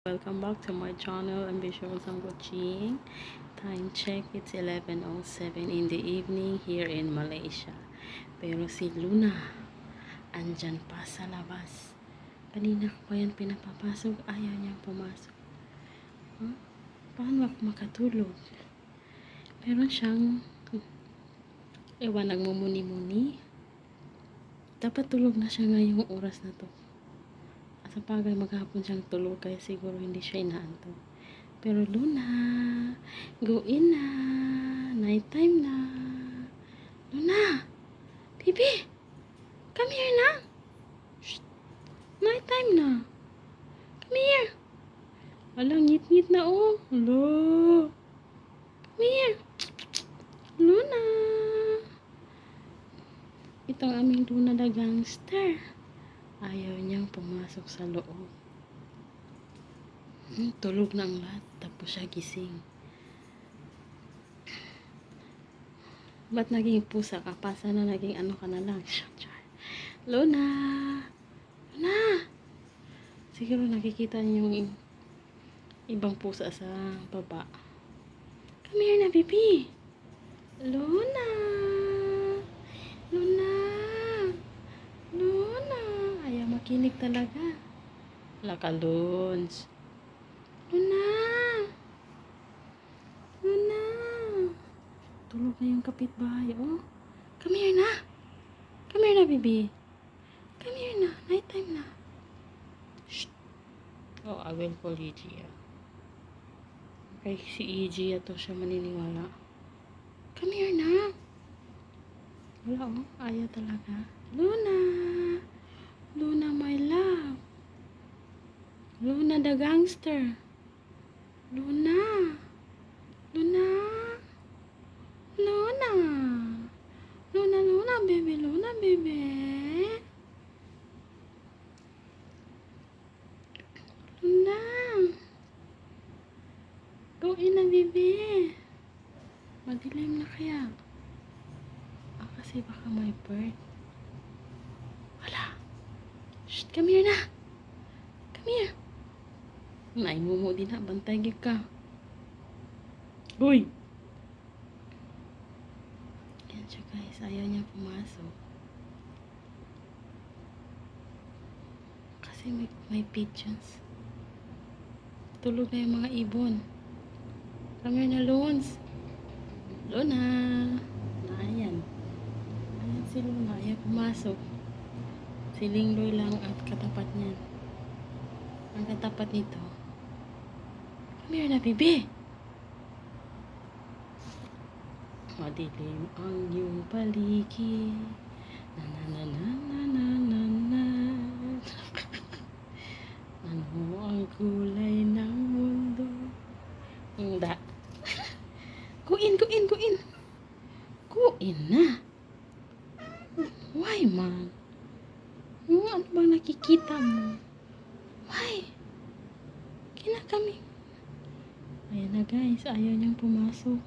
Welcome back to my channel, Ambitious ang Kuching. Time check, it's 11:07 in the evening here in Malaysia. Pero si Luna, andyan pa sa labas. Kanina ko pa yan pinapapasok, ayaw niyang pumasok. Huh? Paano ako makatulog? Meron siyang, nagmumuni-muni. Dapat tulog na siya ngayong oras na to. Sa bagay maghapon siyang tulog kaya siguro hindi siya inaantok. Pero Luna, go in na. Night time na. Luna, baby, come here na. Shh. Night time na. Come here. Walang ngit-ngit na oh. Hello. Come here. Luna. Ito ang aming Luna the gangster. Ayaw niyang pumasok sa loob. Tulog na ang lahat. Tapos siya gising. Ba't naging pusa ka pa? Sana naging ano ka na lang. Luna! Luna! Siguro nakikita niyo yung ibang pusa sa baba. Come here na, baby! Luna! Luna! Luna! Ayaw makinig talaga. Lakalons. Luna! Luna! Tulog na yung kapitbahay. Oh, come here na. Come here na, baby. Come here na. Night time na. Shh. Oh, I will call Egia. Kay si Egia to siya maniniwala. Come here na. Wala oh. Ayaw talaga. Luna! Luna, my love. Luna the gangster. Luna. Luna. Luna. Luna, Luna, baby. Luna, baby. Luna. Go in na, baby. Madilim na kaya. Kasi baka may bird. Wala. Shh, come here na. Come here. Naimumo din na. Bantay gid ka. Uy! Yan siya guys. Ayaw niya pumasok. Kasi may pigeons. Tulog na yung mga ibon. Come here na, Lons. Luna. Ayan. Ayan si Luna. Ayaw pumasok. Si Lingloy lang at katapat niyan. Ang katapat nito. Come here na, baby. Madilim ang iyong paligid. Na na na na na na na na. Ano ang kulay ng mundo? Hindi. Go in, go in, go in. Go in na. Why, man? Ano bang nakikita mo? Why? Kami. Ayan na guys, ayaw niyang pumasok.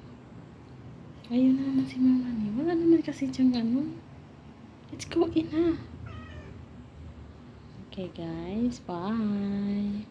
Ayaw na naman si mama niya. Wala naman kasi diyang ano. Let's go in na. Okay guys, bye.